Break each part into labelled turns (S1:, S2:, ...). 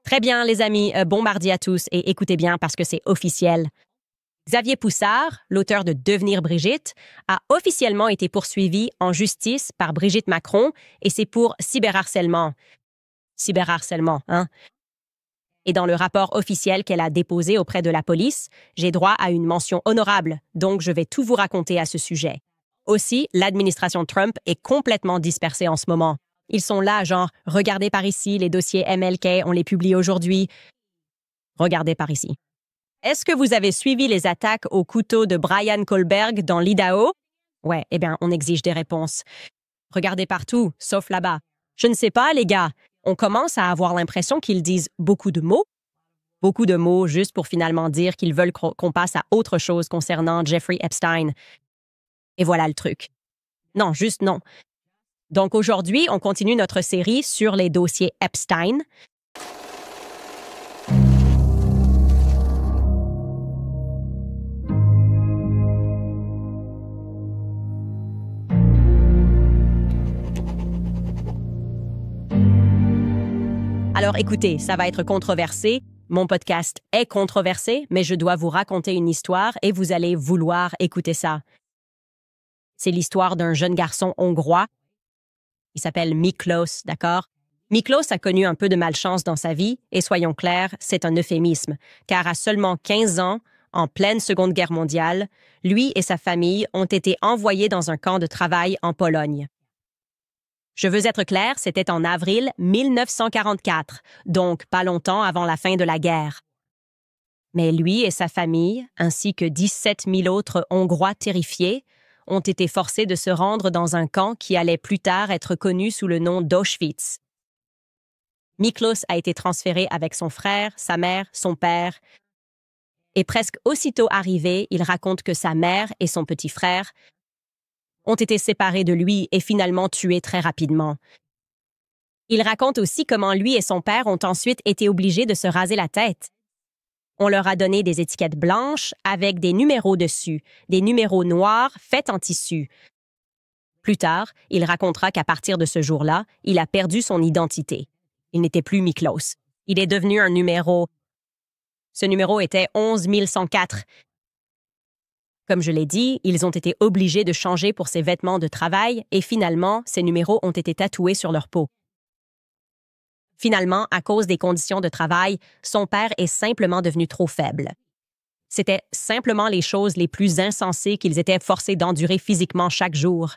S1: Très bien, les amis, bon mardi à tous et écoutez bien parce que c'est officiel. Xavier Poussard, l'auteur de Devenir Brigitte, a officiellement été poursuivi en justice par Brigitte Macron et c'est pour cyberharcèlement. Cyberharcèlement, hein? Et dans le rapport officiel qu'elle a déposé auprès de la police, j'ai droit à une mention honorable, donc je vais tout vous raconter à ce sujet. Aussi, l'administration Trump est complètement dispersée en ce moment. Ils sont là, genre, regardez par ici, les dossiers MLK, on les publie aujourd'hui. Regardez par ici. Est-ce que vous avez suivi les attaques au couteau de Brian Kohlberg dans l'Idaho? Ouais, eh bien, on exige des réponses. Regardez partout, sauf là-bas. Je ne sais pas, les gars. On commence à avoir l'impression qu'ils disent beaucoup de mots juste pour finalement dire qu'ils veulent qu'on passe à autre chose concernant Jeffrey Epstein. Et voilà le truc. Non, juste non. Donc aujourd'hui, on continue notre série sur les dossiers Epstein. Alors écoutez, ça va être controversé. Mon podcast est controversé, mais je dois vous raconter une histoire et vous allez vouloir écouter ça. C'est l'histoire d'un jeune garçon hongrois. Il s'appelle Miklos, d'accord? Miklos a connu un peu de malchance dans sa vie, et soyons clairs, c'est un euphémisme, car à seulement 15 ans, en pleine Seconde Guerre mondiale, lui et sa famille ont été envoyés dans un camp de travail en Pologne. Je veux être clair, c'était en avril 1944, donc pas longtemps avant la fin de la guerre. Mais lui et sa famille, ainsi que 17 000 autres Hongrois terrifiés, ont été forcés de se rendre dans un camp qui allait plus tard être connu sous le nom d'Auschwitz. Miklos a été transféré avec son frère, sa mère, son père, et presque aussitôt arrivé, il raconte que sa mère et son petit frère ont été séparés de lui et finalement tués très rapidement. Il raconte aussi comment lui et son père ont ensuite été obligés de se raser la tête. On leur a donné des étiquettes blanches avec des numéros dessus, des numéros noirs faits en tissu. Plus tard, il racontera qu'à partir de ce jour-là, il a perdu son identité. Il n'était plus Miklos. Il est devenu un numéro. Ce numéro était 11 104. Comme je l'ai dit, ils ont été obligés de changer pour ses vêtements de travail et finalement, ces numéros ont été tatoués sur leur peau. Finalement, à cause des conditions de travail, son père est simplement devenu trop faible. C'était simplement les choses les plus insensées qu'ils étaient forcés d'endurer physiquement chaque jour.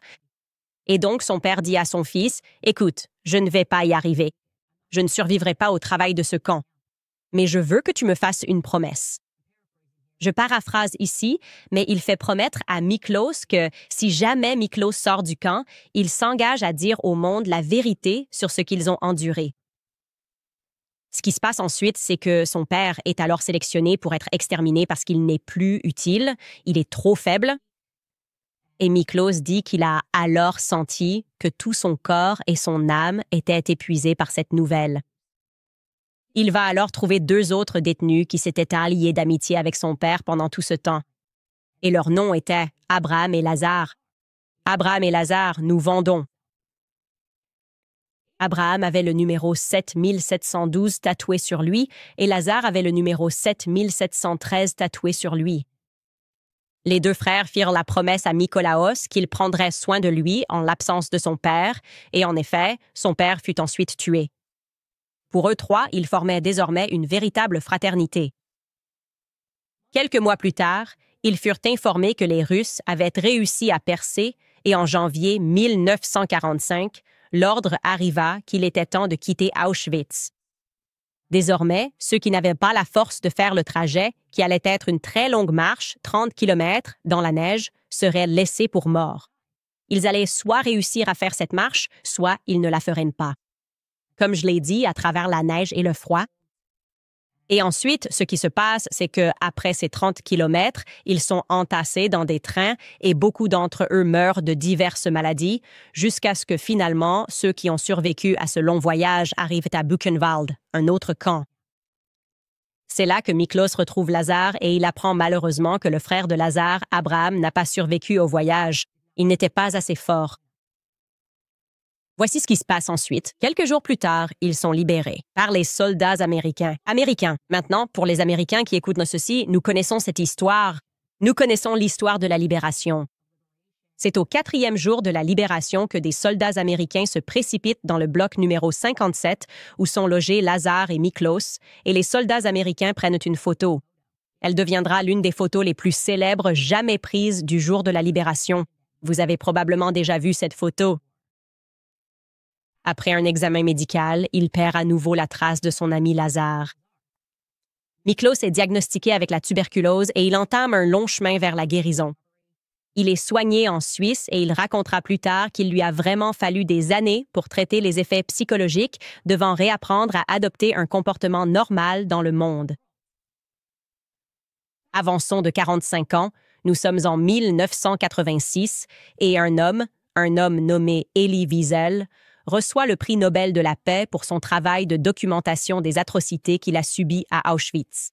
S1: Et donc, son père dit à son fils, « Écoute, je ne vais pas y arriver. Je ne survivrai pas au travail de ce camp. Mais je veux que tu me fasses une promesse. » Je paraphrase ici, mais il fait promettre à Miklos que si jamais Miklos sort du camp, il s'engage à dire au monde la vérité sur ce qu'ils ont enduré. Ce qui se passe ensuite, c'est que son père est alors sélectionné pour être exterminé parce qu'il n'est plus utile, il est trop faible. Et Miklos dit qu'il a alors senti que tout son corps et son âme étaient épuisés par cette nouvelle. Il va alors trouver 2 autres détenus qui s'étaient alliés d'amitié avec son père pendant tout ce temps. Et leurs noms étaient Abraham et Lazare. Abraham et Lazare, nous vendons. Abraham avait le numéro 7712 tatoué sur lui et Lazare avait le numéro 7713 tatoué sur lui. Les 2 frères firent la promesse à Nikolaos qu'ils prendraient soin de lui en l'absence de son père, et en effet, son père fut ensuite tué. Pour eux 3, ils formaient désormais une véritable fraternité. Quelques mois plus tard, ils furent informés que les Russes avaient réussi à percer et en janvier 1945, l'ordre arriva qu'il était temps de quitter Auschwitz. Désormais, ceux qui n'avaient pas la force de faire le trajet, qui allait être une très longue marche, 30 km, dans la neige, seraient laissés pour morts. Ils allaient soit réussir à faire cette marche, soit ils ne la feraient pas. Comme je l'ai dit, à travers la neige et le froid. Et ensuite, ce qui se passe, c'est qu'après ces 30 kilomètres, ils sont entassés dans des trains et beaucoup d'entre eux meurent de diverses maladies jusqu'à ce que finalement, ceux qui ont survécu à ce long voyage arrivent à Buchenwald, un autre camp. C'est là que Miklos retrouve Lazare et il apprend malheureusement que le frère de Lazare, Abraham, n'a pas survécu au voyage. Il n'était pas assez fort. Voici ce qui se passe ensuite. Quelques jours plus tard, ils sont libérés par les soldats américains. Maintenant, pour les Américains qui écoutent ceci, nous connaissons cette histoire. Nous connaissons l'histoire de la libération. C'est au 4e jour de la libération que des soldats américains se précipitent dans le bloc numéro 57 où sont logés Lazar et Miklos, et les soldats américains prennent une photo. Elle deviendra l'une des photos les plus célèbres jamais prises du jour de la libération. Vous avez probablement déjà vu cette photo. Après un examen médical, il perd à nouveau la trace de son ami Lazar. Miklos est diagnostiqué avec la tuberculose et il entame un long chemin vers la guérison. Il est soigné en Suisse et il racontera plus tard qu'il lui a vraiment fallu des années pour traiter les effets psychologiques, devant réapprendre à adopter un comportement normal dans le monde. Avançons de 45 ans, nous sommes en 1986 et un homme nommé Elie Wiesel, reçoit le prix Nobel de la paix pour son travail de documentation des atrocités qu'il a subies à Auschwitz.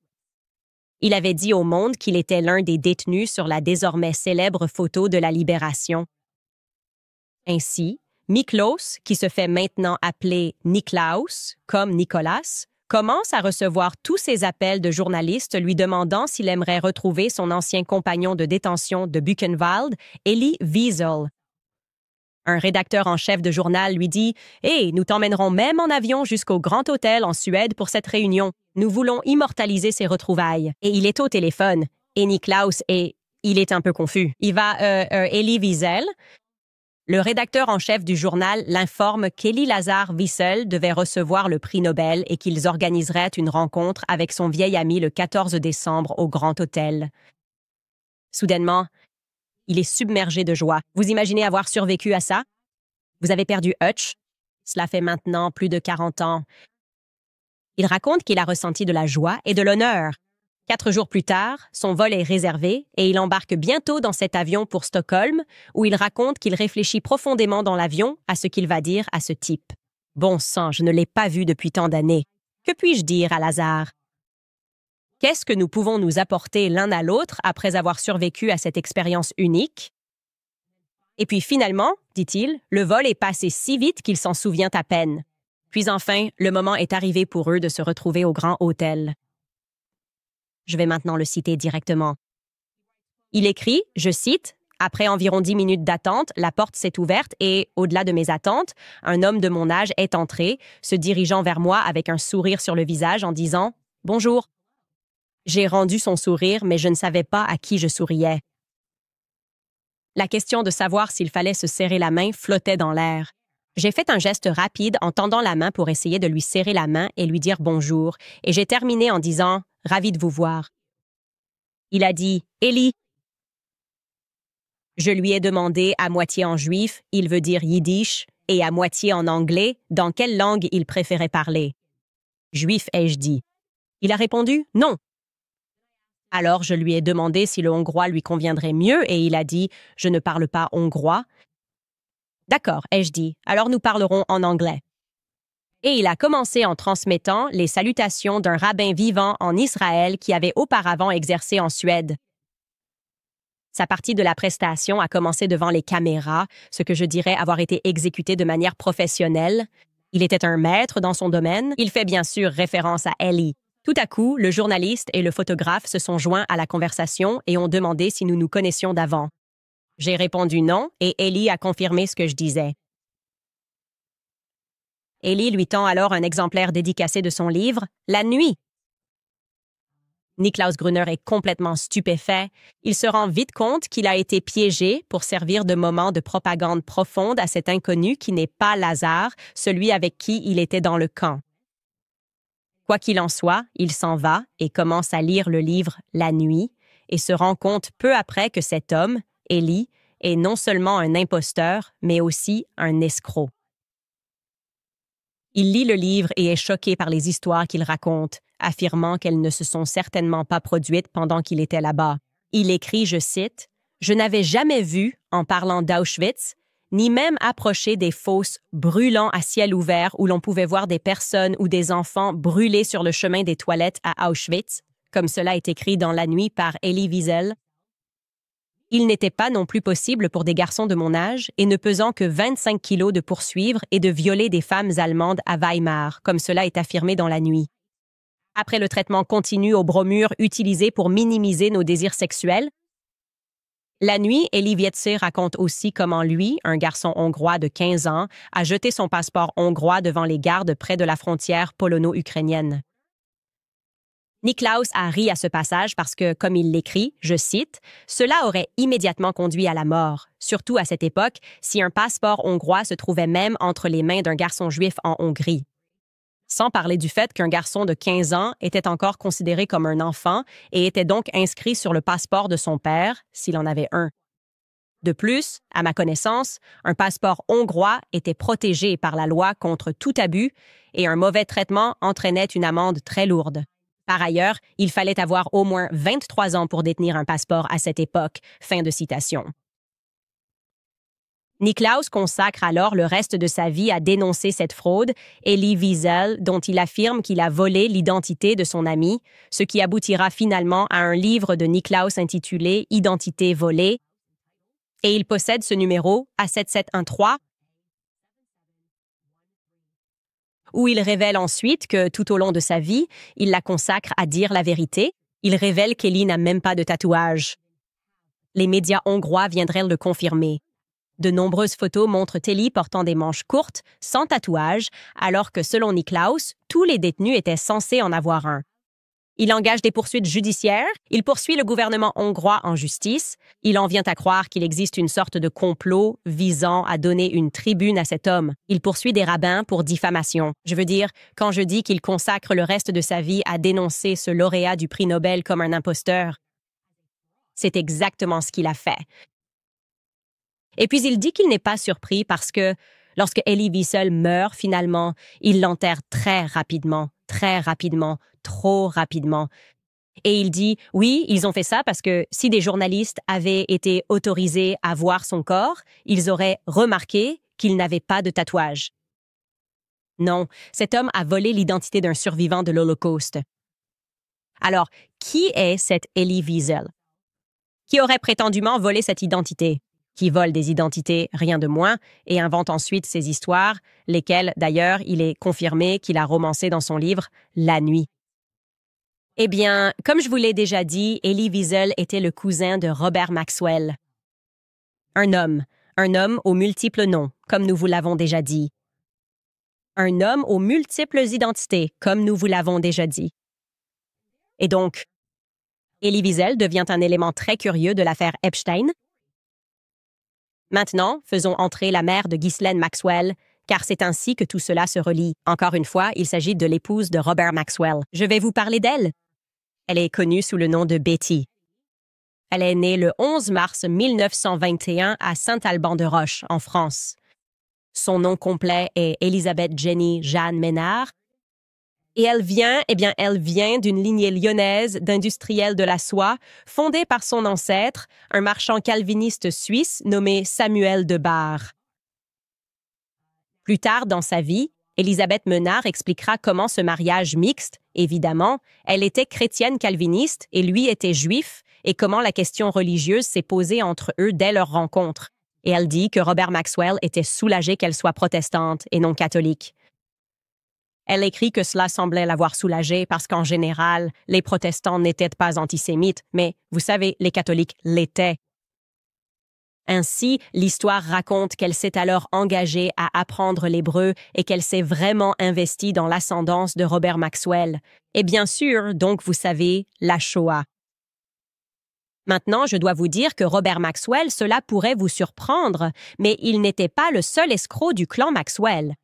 S1: Il avait dit au monde qu'il était l'un des détenus sur la désormais célèbre photo de la libération. Ainsi, Miklos, qui se fait maintenant appeler Niklaus, comme Nicolas, commence à recevoir tous ces appels de journalistes lui demandant s'il aimerait retrouver son ancien compagnon de détention de Buchenwald, Elie Wiesel. Un rédacteur en chef de journal lui dit « Hey, nous t'emmènerons même en avion jusqu'au Grand Hôtel en Suède pour cette réunion. Nous voulons immortaliser ces retrouvailles. » Et il est au téléphone. Et Niklaus il est un peu confus. Il va Elie Wiesel. Le rédacteur en chef du journal l'informe qu'Elie Lazar Wiesel devait recevoir le prix Nobel et qu'ils organiseraient une rencontre avec son vieil ami le 14 décembre au Grand Hôtel. Soudainement, il est submergé de joie. Vous imaginez avoir survécu à ça? Vous avez perdu Hutch. Cela fait maintenant plus de 40 ans. Il raconte qu'il a ressenti de la joie et de l'honneur. 4 jours plus tard, son vol est réservé et il embarque bientôt dans cet avion pour Stockholm, où il raconte qu'il réfléchit profondément dans l'avion à ce qu'il va dire à ce type. « Bon sang, je ne l'ai pas vu depuis tant d'années. Que puis-je dire à Lazare? Qu'est-ce que nous pouvons nous apporter l'un à l'autre après avoir survécu à cette expérience unique? » Et puis finalement, dit-il, le vol est passé si vite qu'il s'en souvient à peine. Puis enfin, le moment est arrivé pour eux de se retrouver au Grand Hôtel. Je vais maintenant le citer directement. Il écrit, je cite, « Après environ 10 minutes d'attente, la porte s'est ouverte et, au-delà de mes attentes, un homme de mon âge est entré, se dirigeant vers moi avec un sourire sur le visage en disant « Bonjour ». J'ai rendu son sourire, mais je ne savais pas à qui je souriais. La question de savoir s'il fallait se serrer la main flottait dans l'air. J'ai fait un geste rapide en tendant la main pour essayer de lui serrer la main et lui dire bonjour, et j'ai terminé en disant « Ravi de vous voir ». Il a dit « Elie ». Je lui ai demandé à moitié en juif, il veut dire yiddish, et à moitié en anglais, dans quelle langue il préférait parler. Juif, ai-je dit. Il a répondu « Non ». Alors je lui ai demandé si le hongrois lui conviendrait mieux et il a dit « Je ne parle pas hongrois ». D'accord, ai-je dit, alors nous parlerons en anglais. Et il a commencé en transmettant les salutations d'un rabbin vivant en Israël qui avait auparavant exercé en Suède. Sa partie de la prestation a commencé devant les caméras, ce que je dirais avoir été exécuté de manière professionnelle. Il était un maître dans son domaine. Il fait bien sûr référence à Elie. Tout à coup, le journaliste et le photographe se sont joints à la conversation et ont demandé si nous nous connaissions d'avant. J'ai répondu non et Elie a confirmé ce que je disais. Elie lui tend alors un exemplaire dédicacé de son livre « La nuit ». Niklaus Gruner est complètement stupéfait. Il se rend vite compte qu'il a été piégé pour servir de moment de propagande profonde à cet inconnu qui n'est pas Lazare, celui avec qui il était dans le camp. Quoi qu'il en soit, il s'en va et commence à lire le livre « La nuit » et se rend compte peu après que cet homme, Elie, est non seulement un imposteur, mais aussi un escroc. Il lit le livre et est choqué par les histoires qu'il raconte, affirmant qu'elles ne se sont certainement pas produites pendant qu'il était là-bas. Il écrit, je cite, « Je n'avais jamais vu, en parlant d'Auschwitz, ni même approché des fosses brûlant à ciel ouvert où l'on pouvait voir des personnes ou des enfants brûlés sur le chemin des toilettes à Auschwitz, comme cela est écrit dans La nuit par Elie Wiesel. Il n'était pas non plus possible pour des garçons de mon âge et ne pesant que 25 kilos de poursuivre et de violer des femmes allemandes à Weimar, comme cela est affirmé dans La Nuit. Après le traitement continu au bromure utilisé pour minimiser nos désirs sexuels, La Nuit, Elie Wietze raconte aussi comment lui, un garçon hongrois de 15 ans, a jeté son passeport hongrois devant les gardes près de la frontière polono-ukrainienne. Niklaus a ri à ce passage parce que, comme il l'écrit, je cite, « Cela aurait immédiatement conduit à la mort, surtout à cette époque, si un passeport hongrois se trouvait même entre les mains d'un garçon juif en Hongrie. » Sans parler du fait qu'un garçon de 15 ans était encore considéré comme un enfant et était donc inscrit sur le passeport de son père, s'il en avait un. De plus, à ma connaissance, un passeport hongrois était protégé par la loi contre tout abus et un mauvais traitement entraînait une amende très lourde. Par ailleurs, il fallait avoir au moins 23 ans pour détenir un passeport à cette époque. Fin de citation. Niklaus consacre alors le reste de sa vie à dénoncer cette fraude, Elie Wiesel, dont il affirme qu'il a volé l'identité de son ami, ce qui aboutira finalement à un livre de Niklaus intitulé « Identité volée », et il possède ce numéro A7713, où il révèle ensuite que, tout au long de sa vie, il la consacre à dire la vérité. Il révèle qu'Elie n'a même pas de tatouage. Les médias hongrois viendraient le confirmer. De nombreuses photos montrent Elie portant des manches courtes, sans tatouage, alors que, selon Niklaus, tous les détenus étaient censés en avoir un. Il engage des poursuites judiciaires, il poursuit le gouvernement hongrois en justice, il en vient à croire qu'il existe une sorte de complot visant à donner une tribune à cet homme. Il poursuit des rabbins pour diffamation. Je veux dire, quand je dis qu'il consacre le reste de sa vie à dénoncer ce lauréat du prix Nobel comme un imposteur, c'est exactement ce qu'il a fait. Et puis il dit qu'il n'est pas surpris parce que, lorsque Elie Wiesel meurt finalement, il l'enterre très rapidement, trop rapidement. Et il dit, oui, ils ont fait ça parce que si des journalistes avaient été autorisés à voir son corps, ils auraient remarqué qu'il n'avait pas de tatouage. Non, cet homme a volé l'identité d'un survivant de l'Holocauste. Alors, qui est cette Elie Wiesel? Qui aurait prétendument volé cette identité? Qui vole des identités, rien de moins, et invente ensuite ces histoires, lesquelles, d'ailleurs, il est confirmé qu'il a romancé dans son livre « La Nuit ». Eh bien, comme je vous l'ai déjà dit, Elie Wiesel était le cousin de Robert Maxwell. Un homme aux multiples noms, comme nous vous l'avons déjà dit. Un homme aux multiples identités, comme nous vous l'avons déjà dit. Et donc, Elie Wiesel devient un élément très curieux de l'affaire Epstein. Maintenant, faisons entrer la mère de Ghislaine Maxwell, car c'est ainsi que tout cela se relie. Encore une fois, il s'agit de l'épouse de Robert Maxwell. Je vais vous parler d'elle. Elle est connue sous le nom de Betty. Elle est née le 11 mars 1921 à Saint-Alban-de-Roche, en France. Son nom complet est Elisabeth Jenny Jeanne Ménard. Et elle vient d'une lignée lyonnaise d'industriels de la soie, fondée par son ancêtre, un marchand calviniste suisse nommé Samuel de Bar. Plus tard dans sa vie, Elisabeth Ménard expliquera comment ce mariage mixte, évidemment, elle était chrétienne calviniste et lui était juif, et comment la question religieuse s'est posée entre eux dès leur rencontre. Et elle dit que Robert Maxwell était soulagé qu'elle soit protestante et non catholique. Elle écrit que cela semblait l'avoir soulagée parce qu'en général, les protestants n'étaient pas antisémites, mais, vous savez, les catholiques l'étaient. Ainsi, l'histoire raconte qu'elle s'est alors engagée à apprendre l'hébreu et qu'elle s'est vraiment investie dans l'ascendance de Robert Maxwell. Et bien sûr, donc vous savez, la Shoah. Maintenant, je dois vous dire que Robert Maxwell, cela pourrait vous surprendre, mais il n'était pas le seul escroc du clan Maxwell.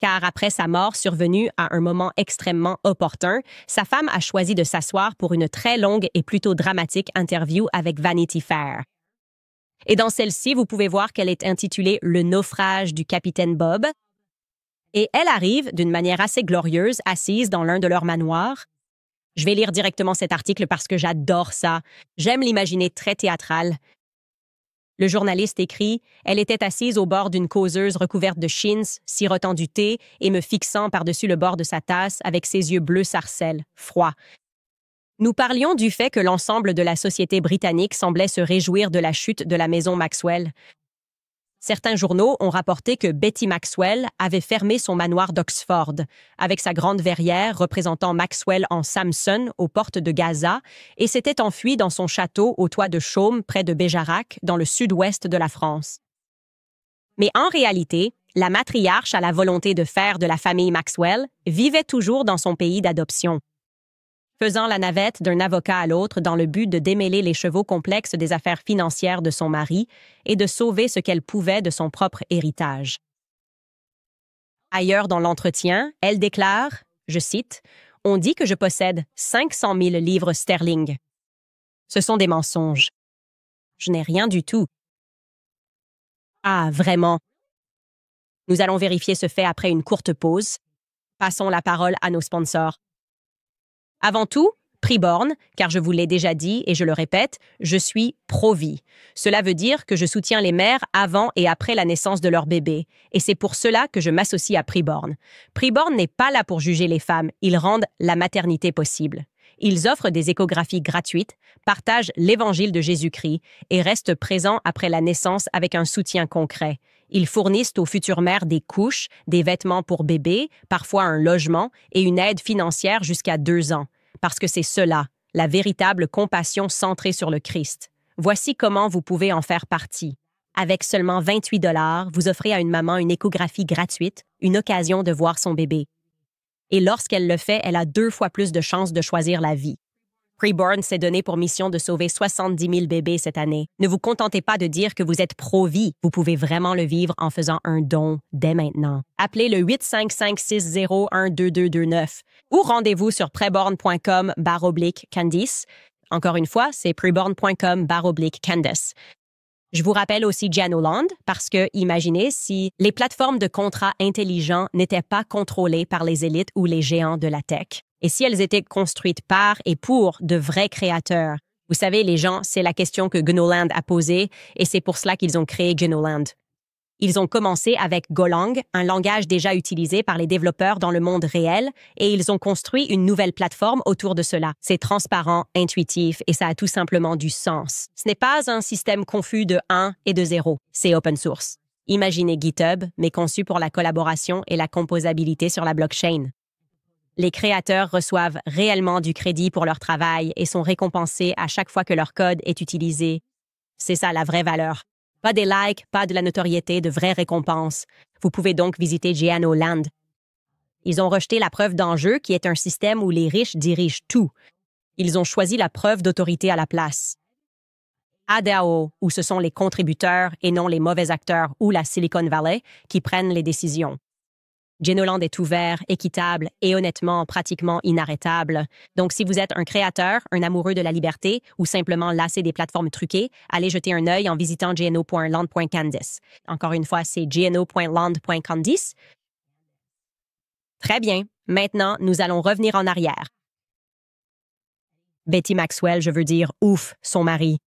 S1: Car après sa mort survenue à un moment extrêmement opportun, sa femme a choisi de s'asseoir pour une très longue et plutôt dramatique interview avec Vanity Fair. Et dans celle-ci, vous pouvez voir qu'elle est intitulée « Le naufrage du capitaine Bob ». Et elle arrive, d'une manière assez glorieuse, assise dans l'un de leurs manoirs. Je vais lire directement cet article parce que j'adore ça. J'aime l'imaginer très théâtral. Le journaliste écrit « Elle était assise au bord d'une causeuse recouverte de chintz, sirotant du thé et me fixant par-dessus le bord de sa tasse avec ses yeux bleus sarcelles, froids. Nous parlions du fait que l'ensemble de la société britannique semblait se réjouir de la chute de la maison Maxwell. Certains journaux ont rapporté que Betty Maxwell avait fermé son manoir d'Oxford, avec sa grande verrière représentant Maxwell en Samson aux portes de Gaza, et s'était enfuie dans son château au toit de Chaume près de Béjarac, dans le sud-ouest de la France. Mais en réalité, la matriarche à la volonté de faire de la famille Maxwell vivait toujours dans son pays d'adoption, faisant la navette d'un avocat à l'autre dans le but de démêler les chevaux complexes des affaires financières de son mari et de sauver ce qu'elle pouvait de son propre héritage. Ailleurs dans l'entretien, elle déclare, je cite, « On dit que je possède 500 000 livres sterling. Ce sont des mensonges. Je n'ai rien du tout. » Ah, vraiment? Nous allons vérifier ce fait après une courte pause. Passons la parole à nos sponsors. Avant tout, Preborn, car je vous l'ai déjà dit et je le répète, je suis pro-vie. Cela veut dire que je soutiens les mères avant et après la naissance de leur bébé, et c'est pour cela que je m'associe à Preborn. Preborn n'est pas là pour juger les femmes, ils rendent la maternité possible. Ils offrent des échographies gratuites, partagent l'Évangile de Jésus-Christ et restent présents après la naissance avec un soutien concret. Ils fournissent aux futures mères des couches, des vêtements pour bébé, parfois un logement et une aide financière jusqu'à 2 ans. Parce que c'est cela, la véritable compassion centrée sur le Christ. Voici comment vous pouvez en faire partie. Avec seulement 28 $, vous offrez à une maman une échographie gratuite, une occasion de voir son bébé. Et lorsqu'elle le fait, elle a 2 fois plus de chances de choisir la vie. Preborn s'est donné pour mission de sauver 70 000 bébés cette année. Ne vous contentez pas de dire que vous êtes pro-vie. Vous pouvez vraiment le vivre en faisant un don dès maintenant. Appelez le 855-601-2229 ou rendez-vous sur preborn.com/Candice. Encore une fois, c'est preborn.com/Candice. Je vous rappelle aussi Genoland parce que, imaginez si les plateformes de contrats intelligents n'étaient pas contrôlées par les élites ou les géants de la tech. Et si elles étaient construites par et pour de vrais créateurs? Vous savez, les gens, c'est la question que Genoland a posée et c'est pour cela qu'ils ont créé Genoland. Ils ont commencé avec Golang, un langage déjà utilisé par les développeurs dans le monde réel, et ils ont construit une nouvelle plateforme autour de cela. C'est transparent, intuitif, et ça a tout simplement du sens. Ce n'est pas un système confus de 1 et de 0, c'est open source. Imaginez GitHub, mais conçu pour la collaboration et la composabilité sur la blockchain. Les créateurs reçoivent réellement du crédit pour leur travail et sont récompensés à chaque fois que leur code est utilisé. C'est ça la vraie valeur. Pas des likes, pas de la notoriété, de vraies récompenses. Vous pouvez donc visiter Genoland. Ils ont rejeté la preuve d'enjeu qui est un système où les riches dirigent tout. Ils ont choisi la preuve d'autorité à la place. ADAO, où ce sont les contributeurs et non les mauvais acteurs ou la Silicon Valley qui prennent les décisions. Genoland est ouvert, équitable et honnêtement pratiquement inarrêtable. Donc, si vous êtes un créateur, un amoureux de la liberté ou simplement lassé des plateformes truquées, allez jeter un œil en visitant gno.land.candice. Encore une fois, c'est gno.land.candice. Très bien. Maintenant, nous allons revenir en arrière. Betty Maxwell, je veux dire, ouf, son mari.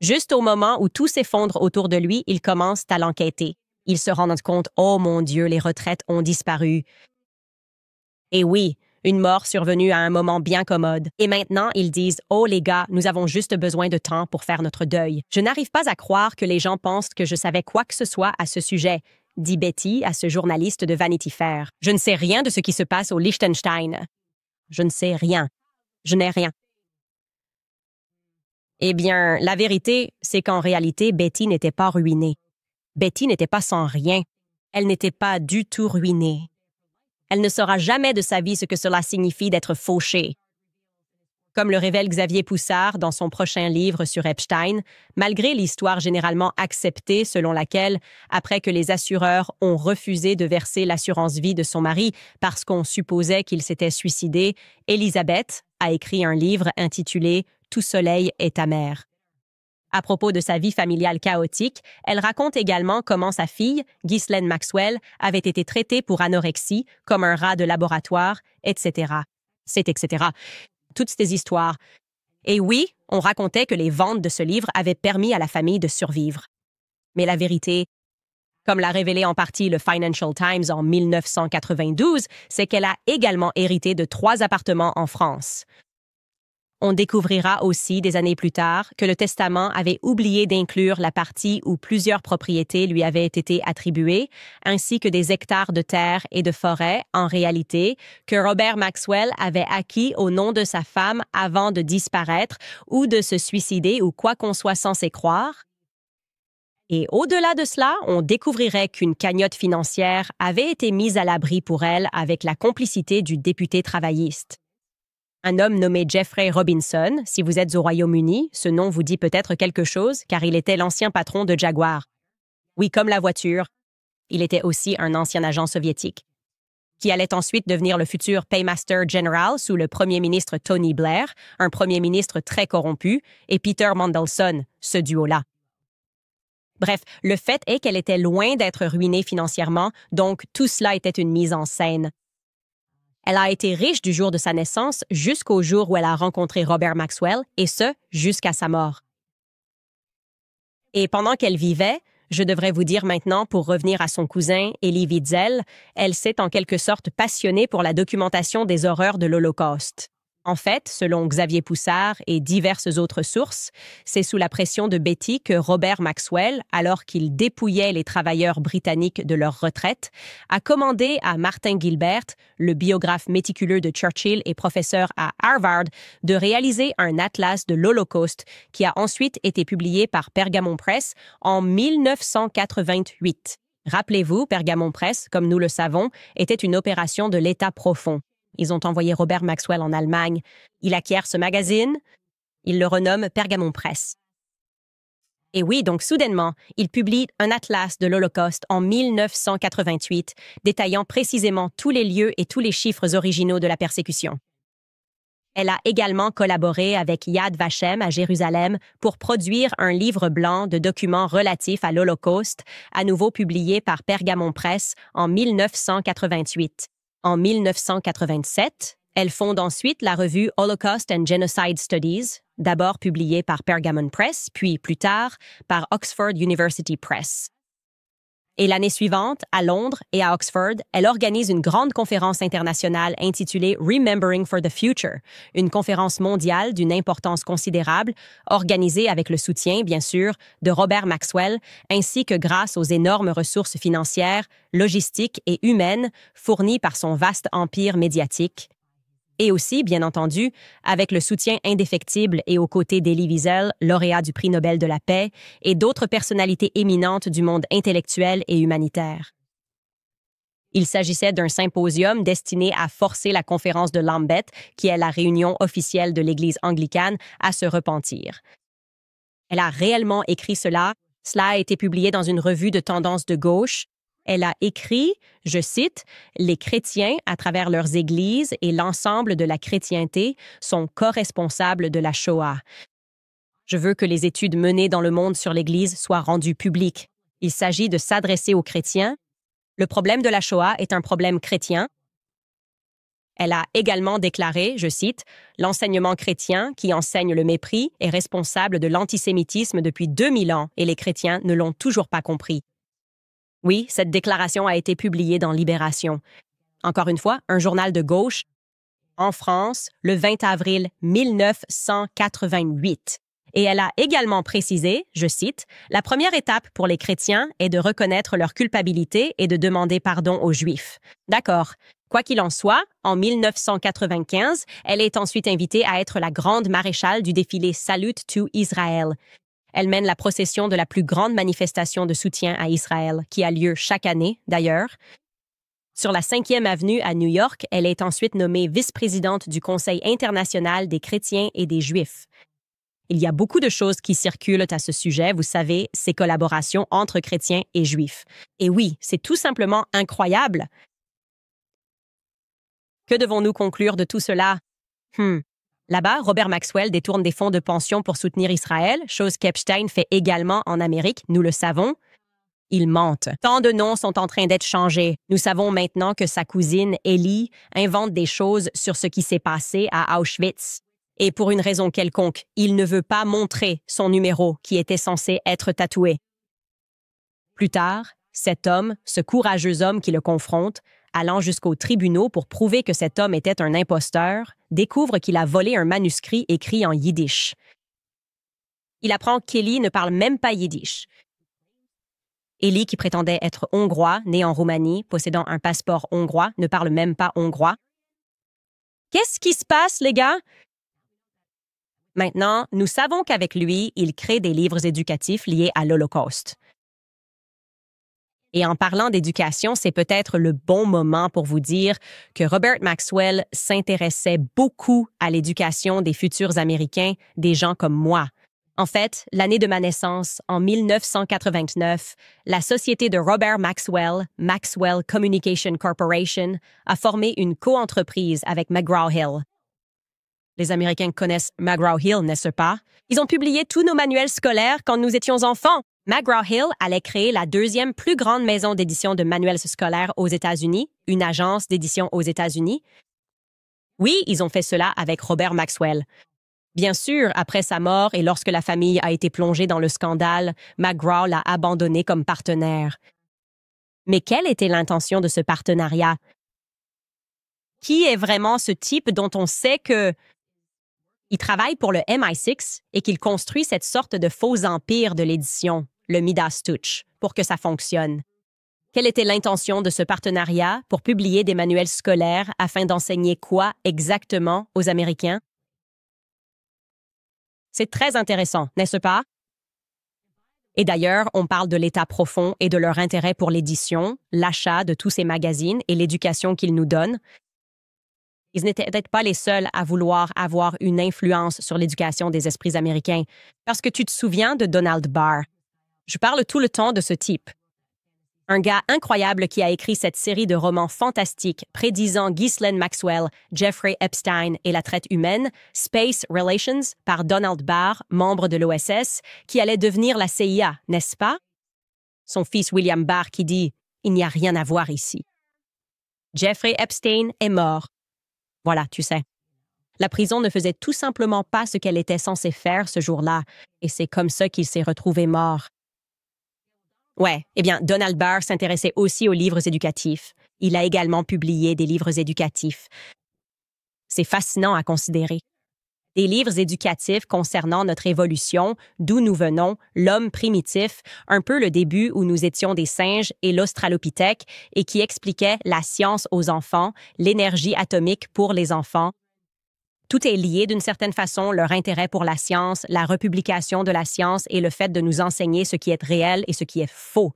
S1: Juste au moment où tout s'effondre autour de lui, ils commencent à l'enquêter. Ils se rendent compte, oh mon Dieu, les retraites ont disparu. Et oui, une mort survenue à un moment bien commode. Et maintenant, ils disent, oh les gars, nous avons juste besoin de temps pour faire notre deuil. Je n'arrive pas à croire que les gens pensent que je savais quoi que ce soit à ce sujet, dit Betty à ce journaliste de Vanity Fair. Je ne sais rien de ce qui se passe au Liechtenstein. Je ne sais rien. Je n'ai rien. Eh bien, la vérité, c'est qu'en réalité, Betty n'était pas ruinée. Betty n'était pas sans rien. Elle n'était pas du tout ruinée. Elle ne saura jamais de sa vie ce que cela signifie d'être fauchée. Comme le révèle Xavier Poussard dans son prochain livre sur Epstein, malgré l'histoire généralement acceptée selon laquelle, après que les assureurs ont refusé de verser l'assurance vie de son mari parce qu'on supposait qu'il s'était suicidé, Elisabeth a écrit un livre intitulé « Tout soleil est amer ». À propos de sa vie familiale chaotique, elle raconte également comment sa fille, Ghislaine Maxwell, avait été traitée pour anorexie, comme un rat de laboratoire, etc. C'est etc. Toutes ces histoires. Et oui, on racontait que les ventes de ce livre avaient permis à la famille de survivre. Mais la vérité, comme l'a révélé en partie le Financial Times en 1992, c'est qu'elle a également hérité de 3 appartements en France. On découvrira aussi des années plus tard que le testament avait oublié d'inclure la partie où plusieurs propriétés lui avaient été attribuées, ainsi que des hectares de terre et de forêt, en réalité, que Robert Maxwell avait acquis au nom de sa femme avant de disparaître ou de se suicider ou quoi qu'on soit censé croire. Et au-delà de cela, on découvrirait qu'une cagnotte financière avait été mise à l'abri pour elle avec la complicité du député travailliste. Un homme nommé Jeffrey Robinson, si vous êtes au Royaume-Uni, ce nom vous dit peut-être quelque chose car il était l'ancien patron de Jaguar. Oui, comme la voiture, il était aussi un ancien agent soviétique, qui allait ensuite devenir le futur Paymaster General sous le premier ministre Tony Blair, un premier ministre très corrompu, et Peter Mandelson, ce duo-là. Bref, le fait est qu'elle était loin d'être ruinée financièrement, donc tout cela était une mise en scène. Elle a été riche du jour de sa naissance jusqu'au jour où elle a rencontré Robert Maxwell, et ce, jusqu'à sa mort. Et pendant qu'elle vivait, je devrais vous dire maintenant, pour revenir à son cousin, Elie Wiesel, elle s'est en quelque sorte passionnée pour la documentation des horreurs de l'Holocauste. En fait, selon Xavier Poussard et diverses autres sources, c'est sous la pression de Betty que Robert Maxwell, alors qu'il dépouillait les travailleurs britanniques de leur retraite, a commandé à Martin Gilbert, le biographe méticuleux de Churchill et professeur à Harvard, de réaliser un atlas de l'Holocauste qui a ensuite été publié par Pergamon Press en 1988. Rappelez-vous, Pergamon Press, comme nous le savons, était une opération de l'État profond. Ils ont envoyé Robert Maxwell en Allemagne. Il acquiert ce magazine. Il le renomme Pergamon Press. Et oui, donc soudainement, il publie un atlas de l'Holocauste en 1988, détaillant précisément tous les lieux et tous les chiffres originaux de la persécution. Elle a également collaboré avec Yad Vashem à Jérusalem pour produire un livre blanc de documents relatifs à l'Holocauste, à nouveau publié par Pergamon Press en 1988. En 1987, elle fonde ensuite la revue Holocaust and Genocide Studies, d'abord publiée par Pergamon Press, puis plus tard par Oxford University Press. Et l'année suivante, à Londres et à Oxford, elle organise une grande conférence internationale intitulée Remembering for the Future, une conférence mondiale d'une importance considérable, organisée avec le soutien, bien sûr, de Robert Maxwell, ainsi que grâce aux énormes ressources financières, logistiques et humaines fournies par son vaste empire médiatique. Et aussi, bien entendu, avec le soutien indéfectible et aux côtés d'Elie Wiesel, lauréat du prix Nobel de la paix, et d'autres personnalités éminentes du monde intellectuel et humanitaire. Il s'agissait d'un symposium destiné à forcer la conférence de Lambeth, qui est la réunion officielle de l'Église anglicane, à se repentir. Elle a réellement écrit cela. Cela a été publié dans une revue de tendance de gauche. Elle a écrit, je cite, « Les chrétiens, à travers leurs églises et l'ensemble de la chrétienté, sont co-responsables de la Shoah. Je veux que les études menées dans le monde sur l'Église soient rendues publiques. Il s'agit de s'adresser aux chrétiens. Le problème de la Shoah est un problème chrétien. » Elle a également déclaré, je cite, « L'enseignement chrétien qui enseigne le mépris est responsable de l'antisémitisme depuis 2000 ans et les chrétiens ne l'ont toujours pas compris. » Oui, cette déclaration a été publiée dans Libération. Encore une fois, un journal de gauche, en France, le 20 avril 1988. Et elle a également précisé, je cite, « La première étape pour les chrétiens est de reconnaître leur culpabilité et de demander pardon aux Juifs. » D'accord. Quoi qu'il en soit, en 1995, elle est ensuite invitée à être la grande maréchale du défilé Salute to Israel. Elle mène la procession de la plus grande manifestation de soutien à Israël, qui a lieu chaque année, d'ailleurs. Sur la 5e avenue à New York, elle est ensuite nommée vice-présidente du Conseil international des chrétiens et des Juifs. Il y a beaucoup de choses qui circulent à ce sujet, vous savez, ces collaborations entre chrétiens et juifs. Et oui, c'est tout simplement incroyable. Que devons-nous conclure de tout cela? Là-bas, Robert Maxwell détourne des fonds de pension pour soutenir Israël, chose qu'Epstein fait également en Amérique, nous le savons. Il mente. Tant de noms sont en train d'être changés. Nous savons maintenant que sa cousine, Elie, invente des choses sur ce qui s'est passé à Auschwitz. Et pour une raison quelconque, il ne veut pas montrer son numéro qui était censé être tatoué. Plus tard, cet homme, ce courageux homme qui le confronte, allant jusqu'aux tribunaux pour prouver que cet homme était un imposteur, découvre qu'il a volé un manuscrit écrit en yiddish. Il apprend qu'Eli ne parle même pas yiddish. Eli, qui prétendait être hongrois, né en Roumanie, possédant un passeport hongrois, ne parle même pas hongrois. Qu'est-ce qui se passe, les gars? Maintenant, nous savons qu'avec lui, il crée des livres éducatifs liés à l'Holocauste. Et en parlant d'éducation, c'est peut-être le bon moment pour vous dire que Robert Maxwell s'intéressait beaucoup à l'éducation des futurs Américains, des gens comme moi. En fait, l'année de ma naissance, en 1989, la société de Robert Maxwell, Maxwell Communication Corporation, a formé une coentreprise avec McGraw-Hill. Les Américains connaissent McGraw-Hill, n'est-ce pas? Ils ont publié tous nos manuels scolaires quand nous étions enfants. McGraw-Hill allait créer la deuxième plus grande maison d'édition de manuels scolaires aux États-Unis, une agence d'édition aux États-Unis. Oui, ils ont fait cela avec Robert Maxwell. Bien sûr, après sa mort et lorsque la famille a été plongée dans le scandale, McGraw l'a abandonné comme partenaire. Mais quelle était l'intention de ce partenariat? Qui est vraiment ce type dont on sait que il travaille pour le MI6 et qu'il construit cette sorte de faux empire de l'édition, le Midas Touch, pour que ça fonctionne? Quelle était l'intention de ce partenariat pour publier des manuels scolaires afin d'enseigner quoi exactement aux Américains? C'est très intéressant, n'est-ce pas? Et d'ailleurs, on parle de l'État profond et de leur intérêt pour l'édition, l'achat de tous ces magazines et l'éducation qu'ils nous donnent. Ils n'étaient peut-être pas les seuls à vouloir avoir une influence sur l'éducation des esprits américains, parce que tu te souviens de Donald Barr. Je parle tout le temps de ce type. Un gars incroyable qui a écrit cette série de romans fantastiques prédisant Ghislaine Maxwell, Jeffrey Epstein et la traite humaine, Space Relations, par Donald Barr, membre de l'OSS, qui allait devenir la CIA, n'est-ce pas? Son fils William Barr qui dit « Il n'y a rien à voir ici ». Jeffrey Epstein est mort. Voilà, tu sais. La prison ne faisait tout simplement pas ce qu'elle était censée faire ce jour-là, et c'est comme ça qu'il s'est retrouvé mort. Ouais, eh bien, Donald Barr s'intéressait aussi aux livres éducatifs. Il a également publié des livres éducatifs. C'est fascinant à considérer. Des livres éducatifs concernant notre évolution, d'où nous venons, l'homme primitif, un peu le début où nous étions des singes et l'australopithèque, et qui expliquaient la science aux enfants, l'énergie atomique pour les enfants. Tout est lié d'une certaine façon, leur intérêt pour la science, la republication de la science et le fait de nous enseigner ce qui est réel et ce qui est faux.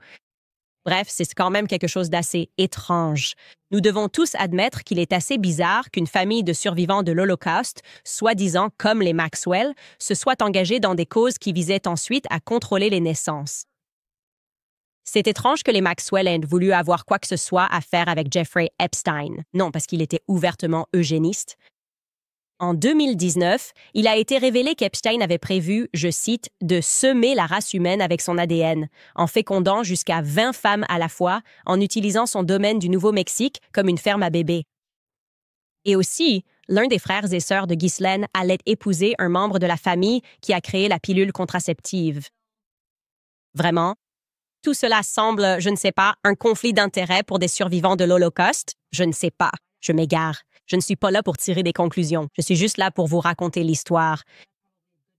S1: Bref, c'est quand même quelque chose d'assez étrange. Nous devons tous admettre qu'il est assez bizarre qu'une famille de survivants de l'Holocauste, soi-disant comme les Maxwell, se soit engagée dans des causes qui visaient ensuite à contrôler les naissances. C'est étrange que les Maxwell aient voulu avoir quoi que ce soit à faire avec Jeffrey Epstein. Non, parce qu'il était ouvertement eugéniste. En 2019, il a été révélé qu'Epstein avait prévu, je cite, « de semer la race humaine avec son ADN, en fécondant jusqu'à 20 femmes à la fois, en utilisant son domaine du Nouveau-Mexique comme une ferme à bébés. » Et aussi, l'un des frères et sœurs de Ghislaine allait épouser un membre de la famille qui a créé la pilule contraceptive. Vraiment? Tout cela semble, je ne sais pas, un conflit d'intérêts pour des survivants de l'Holocauste? Je ne sais pas. Je m'égare. Je ne suis pas là pour tirer des conclusions. Je suis juste là pour vous raconter l'histoire.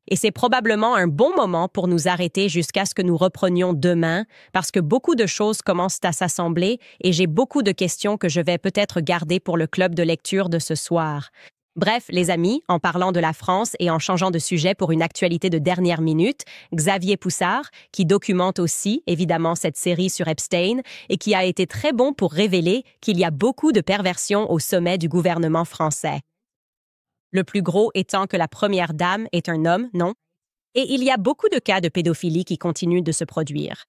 S1: Et c'est probablement un bon moment pour nous arrêter jusqu'à ce que nous reprenions demain, parce que beaucoup de choses commencent à s'assembler et j'ai beaucoup de questions que je vais peut-être garder pour le club de lecture de ce soir. Bref, les amis, en parlant de la France et en changeant de sujet pour une actualité de dernière minute, Xavier Poussard, qui documente aussi, évidemment, cette série sur Epstein et qui a été très bon pour révéler qu'il y a beaucoup de perversions au sommet du gouvernement français. Le plus gros étant que la première dame est un homme, non? Et il y a beaucoup de cas de pédophilie qui continuent de se produire.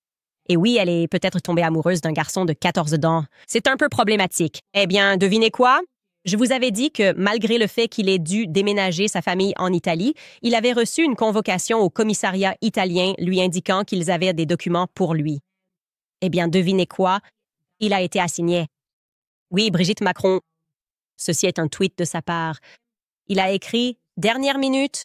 S1: Et oui, elle est peut-être tombée amoureuse d'un garçon de 14 ans. C'est un peu problématique. Eh bien, devinez quoi? Je vous avais dit que, malgré le fait qu'il ait dû déménager sa famille en Italie, il avait reçu une convocation au commissariat italien lui indiquant qu'ils avaient des documents pour lui. Eh bien, devinez quoi? Il a été assigné. Oui, Brigitte Macron. Ceci est un tweet de sa part. Il a écrit « Dernière minute ».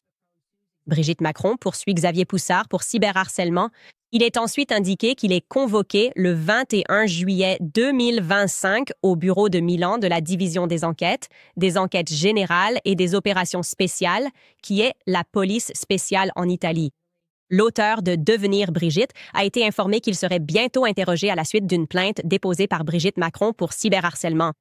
S1: Brigitte Macron poursuit Xavier Poussard pour cyberharcèlement Il est ensuite indiqué qu'il est convoqué le 21 juillet 2025 au bureau de Milan de la division des enquêtes générales et des opérations spéciales, qui est la police spéciale en Italie. L'auteur de Devenir Brigitte a été informé qu'il serait bientôt interrogé à la suite d'une plainte déposée par Brigitte Macron pour cyberharcèlement.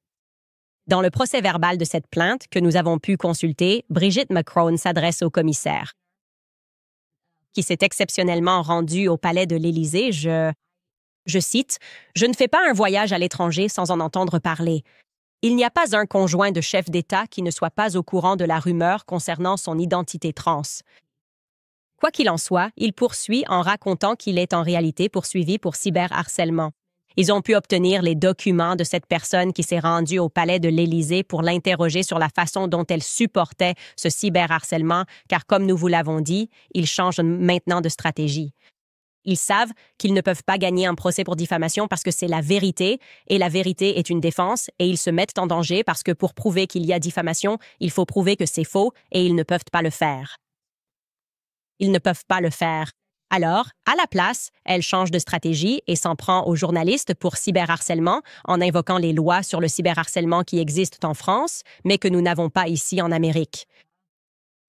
S1: Dans le procès-verbal de cette plainte que nous avons pu consulter, Brigitte Macron s'adresse au commissaire, qui s'est exceptionnellement rendu au palais de l'Élysée. Je cite, « Je ne fais pas un voyage à l'étranger sans en entendre parler. Il n'y a pas un conjoint de chef d'État qui ne soit pas au courant de la rumeur concernant son identité trans. » Quoi qu'il en soit, il poursuit en racontant qu'il est en réalité poursuivi pour cyberharcèlement. Ils ont pu obtenir les documents de cette personne qui s'est rendue au palais de l'Élysée pour l'interroger sur la façon dont elle supportait ce cyberharcèlement, car comme nous vous l'avons dit, ils changent maintenant de stratégie. Ils savent qu'ils ne peuvent pas gagner un procès pour diffamation parce que c'est la vérité, et la vérité est une défense, et ils se mettent en danger parce que pour prouver qu'il y a diffamation, il faut prouver que c'est faux, et ils ne peuvent pas le faire. Ils ne peuvent pas le faire. Alors, à la place, elle change de stratégie et s'en prend aux journalistes pour cyberharcèlement en invoquant les lois sur le cyberharcèlement qui existent en France, mais que nous n'avons pas ici en Amérique.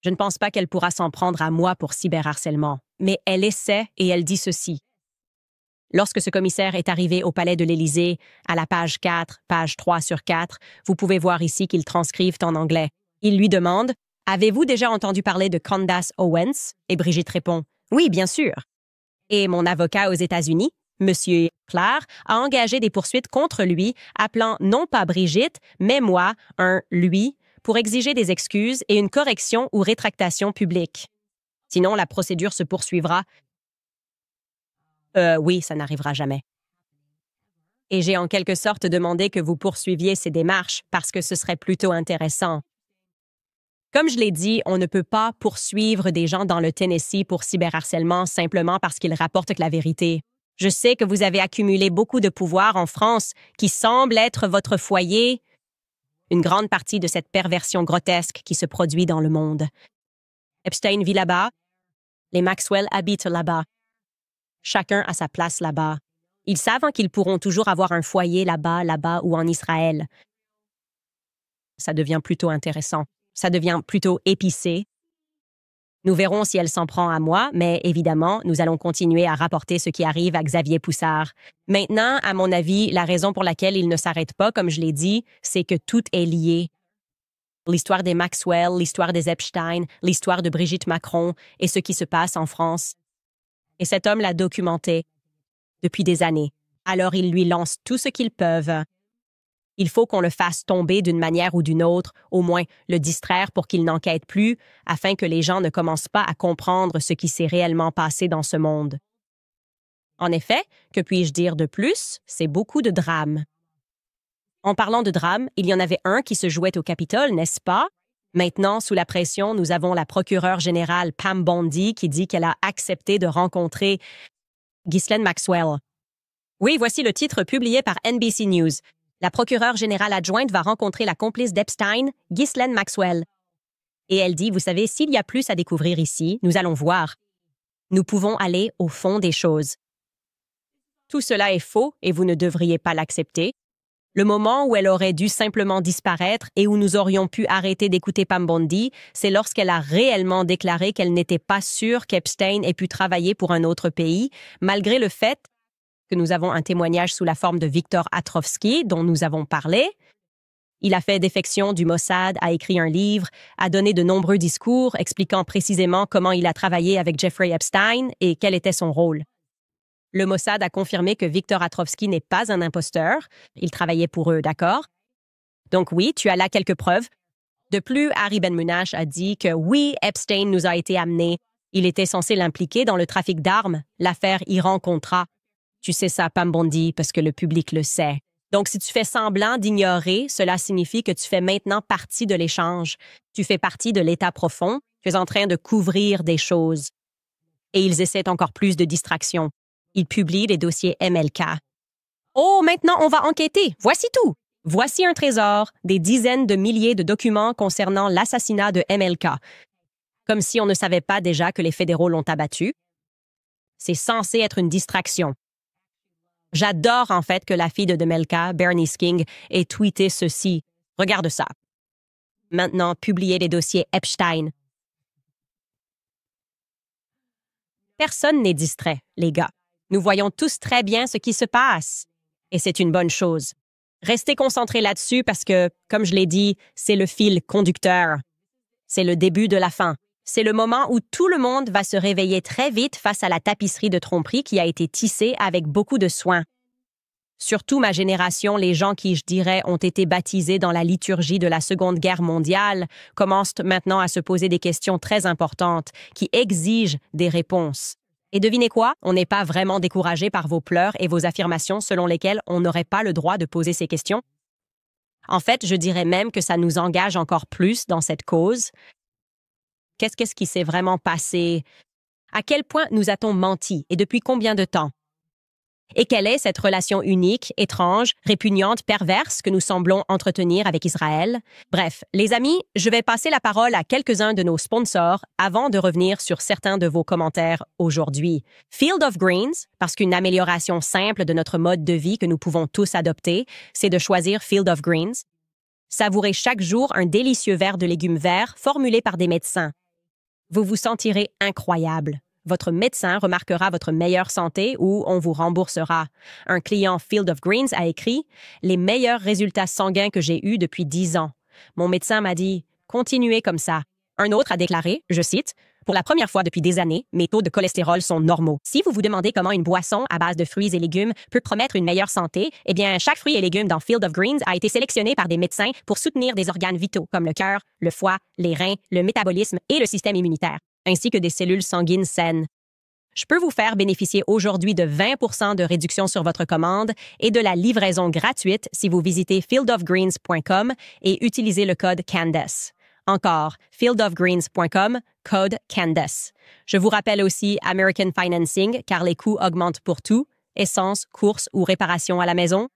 S1: Je ne pense pas qu'elle pourra s'en prendre à moi pour cyberharcèlement, mais elle essaie et elle dit ceci. Lorsque ce commissaire est arrivé au palais de l'Élysée, à la page 4, page 3 sur 4, vous pouvez voir ici qu'ils transcrivent en anglais. Il lui demande « Avez-vous déjà entendu parler de Candace Owens ?» Et Brigitte répond « Oui, bien sûr. » Et mon avocat aux États-Unis, M. Clark, a engagé des poursuites contre lui, appelant non pas Brigitte, mais moi, un « lui », pour exiger des excuses et une correction ou rétractation publique. Sinon, la procédure se poursuivra. Oui, ça n'arrivera jamais. Et j'ai en quelque sorte demandé que vous poursuiviez ces démarches parce que ce serait plutôt intéressant. Comme je l'ai dit, on ne peut pas poursuivre des gens dans le Tennessee pour cyberharcèlement simplement parce qu'ils rapportent la vérité. Je sais que vous avez accumulé beaucoup de pouvoir en France qui semble être votre foyer. Une grande partie de cette perversion grotesque qui se produit dans le monde. Epstein vit là-bas. Les Maxwell habitent là-bas. Chacun a sa place là-bas. Ils savent qu'ils pourront toujours avoir un foyer là-bas ou en Israël. Ça devient plutôt intéressant. Ça devient plutôt épicé. Nous verrons si elle s'en prend à moi, mais évidemment, nous allons continuer à rapporter ce qui arrive à Xavier Poussard. Maintenant, à mon avis, la raison pour laquelle il ne s'arrête pas, comme je l'ai dit, c'est que tout est lié. L'histoire des Maxwell, l'histoire des Epstein, l'histoire de Brigitte Macron et ce qui se passe en France. Et cet homme l'a documenté depuis des années. Alors ils lui lancent tout ce qu'ils peuvent. Il faut qu'on le fasse tomber d'une manière ou d'une autre, au moins le distraire pour qu'il n'enquête plus, afin que les gens ne commencent pas à comprendre ce qui s'est réellement passé dans ce monde. En effet, que puis-je dire de plus, c'est beaucoup de drames. En parlant de drames, il y en avait un qui se jouait au Capitole, n'est-ce pas? Maintenant, sous la pression, nous avons la procureure générale Pam Bondi qui dit qu'elle a accepté de rencontrer Ghislaine Maxwell. Oui, voici le titre publié par NBC News. La procureure générale adjointe va rencontrer la complice d'Epstein, Ghislaine Maxwell. Et elle dit, vous savez, s'il y a plus à découvrir ici, nous allons voir. Nous pouvons aller au fond des choses. Tout cela est faux et vous ne devriez pas l'accepter. Le moment où elle aurait dû simplement disparaître et où nous aurions pu arrêter d'écouter Pam Bondi, c'est lorsqu'elle a réellement déclaré qu'elle n'était pas sûre qu'Epstein ait pu travailler pour un autre pays, malgré le fait que nous avons un témoignage sous la forme de Viktor Atrovsky, dont nous avons parlé. Il a fait défection du Mossad, a écrit un livre, a donné de nombreux discours expliquant précisément comment il a travaillé avec Jeffrey Epstein et quel était son rôle. Le Mossad a confirmé que Viktor Atrovsky n'est pas un imposteur. Il travaillait pour eux, d'accord? Donc oui, tu as là quelques preuves. De plus, Harry Ben-Menache a dit que oui, Epstein nous a été amené. Il était censé l'impliquer dans le trafic d'armes, l'affaire Iran-Contra. Tu sais ça, Pam Bondi, parce que le public le sait. Donc, si tu fais semblant d'ignorer, cela signifie que tu fais maintenant partie de l'échange. Tu fais partie de l'état profond. Tu es en train de couvrir des choses. Et ils essaient encore plus de distraction. Ils publient les dossiers MLK. Oh, maintenant, on va enquêter. Voici tout. Voici un trésor, des dizaines de milliers de documents concernant l'assassinat de MLK. Comme si on ne savait pas déjà que les fédéraux l'ont abattu. C'est censé être une distraction. J'adore en fait que la fille de Demelka, Bernice King, ait tweeté ceci. Regarde ça. Maintenant, publiez les dossiers Epstein. Personne n'est distrait, les gars. Nous voyons tous très bien ce qui se passe. Et c'est une bonne chose. Restez concentrés là-dessus parce que, comme je l'ai dit, c'est le fil conducteur. C'est le début de la fin. C'est le moment où tout le monde va se réveiller très vite face à la tapisserie de tromperie qui a été tissée avec beaucoup de soin. Surtout ma génération, les gens qui, je dirais, ont été baptisés dans la liturgie de la Seconde Guerre mondiale, commencent maintenant à se poser des questions très importantes qui exigent des réponses. Et devinez quoi? On n'est pas vraiment découragé par vos pleurs et vos affirmations selon lesquelles on n'aurait pas le droit de poser ces questions. En fait, je dirais même que ça nous engage encore plus dans cette cause. Qu'est-ce qui s'est vraiment passé? À quel point nous a-t-on menti et depuis combien de temps? Et quelle est cette relation unique, étrange, répugnante, perverse que nous semblons entretenir avec Israël? Bref, les amis, je vais passer la parole à quelques-uns de nos sponsors avant de revenir sur certains de vos commentaires aujourd'hui. Field of Greens, parce qu'une amélioration simple de notre mode de vie que nous pouvons tous adopter, c'est de choisir Field of Greens. Savourez chaque jour un délicieux verre de légumes verts formulé par des médecins. Vous vous sentirez incroyable. Votre médecin remarquera votre meilleure santé ou on vous remboursera. Un client Field of Greens a écrit « Les meilleurs résultats sanguins que j'ai eus depuis 10 ans. Mon médecin m'a dit « Continuez comme ça. » Un autre a déclaré, je cite, « Pour la première fois depuis des années, mes taux de cholestérol sont normaux. » Si vous vous demandez comment une boisson à base de fruits et légumes peut promettre une meilleure santé, eh bien, chaque fruit et légume dans Field of Greens a été sélectionné par des médecins pour soutenir des organes vitaux comme le cœur, le foie, les reins, le métabolisme et le système immunitaire, ainsi que des cellules sanguines saines. Je peux vous faire bénéficier aujourd'hui de 20% de réduction sur votre commande et de la livraison gratuite si vous visitez fieldofgreens.com et utilisez le code CANDACE. Encore, fieldofgreens.com, code CANDACE. Je vous rappelle aussi American Financing car les coûts augmentent pour tout, essence, courses ou réparations à la maison.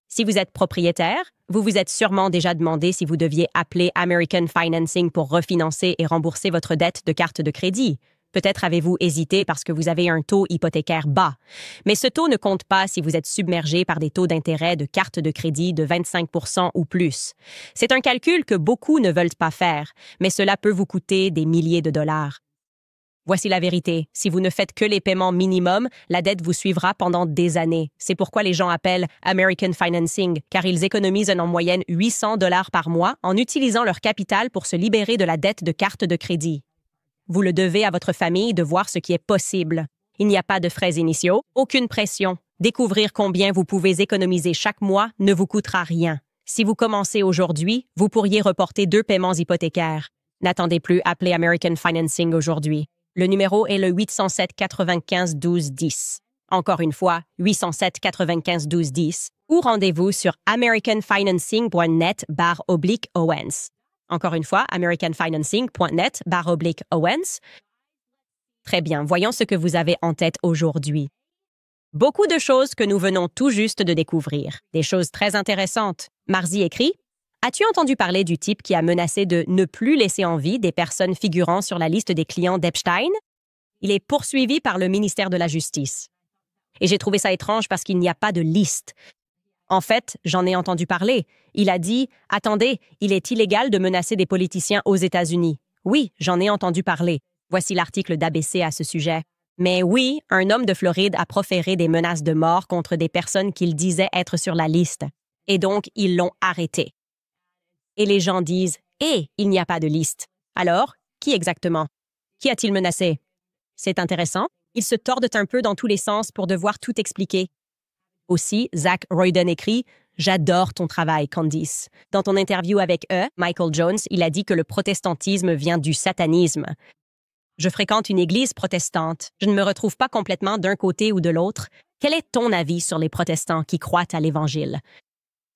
S1: Si vous êtes propriétaire, vous vous êtes sûrement déjà demandé si vous deviez appeler American Financing pour refinancer et rembourser votre dette de carte de crédit. Peut-être avez-vous hésité parce que vous avez un taux hypothécaire bas. Mais ce taux ne compte pas si vous êtes submergé par des taux d'intérêt de carte de crédit de 25% ou plus. C'est un calcul que beaucoup ne veulent pas faire, mais cela peut vous coûter des milliers de dollars. Voici la vérité. Si vous ne faites que les paiements minimums, la dette vous suivra pendant des années. C'est pourquoi les gens appellent American Financing, car ils économisent en moyenne 800 dollars par mois en utilisant leur capital pour se libérer de la dette de carte de crédit. Vous le devez à votre famille de voir ce qui est possible. Il n'y a pas de frais initiaux, aucune pression. Découvrir combien vous pouvez économiser chaque mois ne vous coûtera rien. Si vous commencez aujourd'hui, vous pourriez reporter 2 paiements hypothécaires. N'attendez plus, appelez American Financing aujourd'hui. Le numéro est le 807 95 12 10. Encore une fois, 807 95 12 10. Ou rendez-vous sur americanfinancing.net/Owens. Encore une fois, americanfinancing.net/Owens. Très bien, voyons ce que vous avez en tête aujourd'hui. Beaucoup de choses que nous venons tout juste de découvrir. Des choses très intéressantes. Marzi écrit « As-tu entendu parler du type qui a menacé de ne plus laisser en vie des personnes figurant sur la liste des clients d'Epstein? Il est poursuivi par le ministère de la Justice. Et j'ai trouvé ça étrange parce qu'il n'y a pas de liste. En fait, j'en ai entendu parler. Il a dit « Attendez, il est illégal de menacer des politiciens aux États-Unis. » Oui, j'en ai entendu parler. Voici l'article d'ABC à ce sujet. Mais oui, un homme de Floride a proféré des menaces de mort contre des personnes qu'il disait être sur la liste. Et donc, ils l'ont arrêté. Et les gens disent « Eh, il n'y a pas de liste. » Alors, qui exactement? Qui a-t-il menacé? C'est intéressant. Ils se tordent un peu dans tous les sens pour devoir tout expliquer. Aussi, Zach Royden écrit « J'adore ton travail, Candice. » Dans ton interview avec Michael Jones, il a dit que le protestantisme vient du satanisme. Je fréquente une église protestante. Je ne me retrouve pas complètement d'un côté ou de l'autre. Quel est ton avis sur les protestants qui croient à l'Évangile?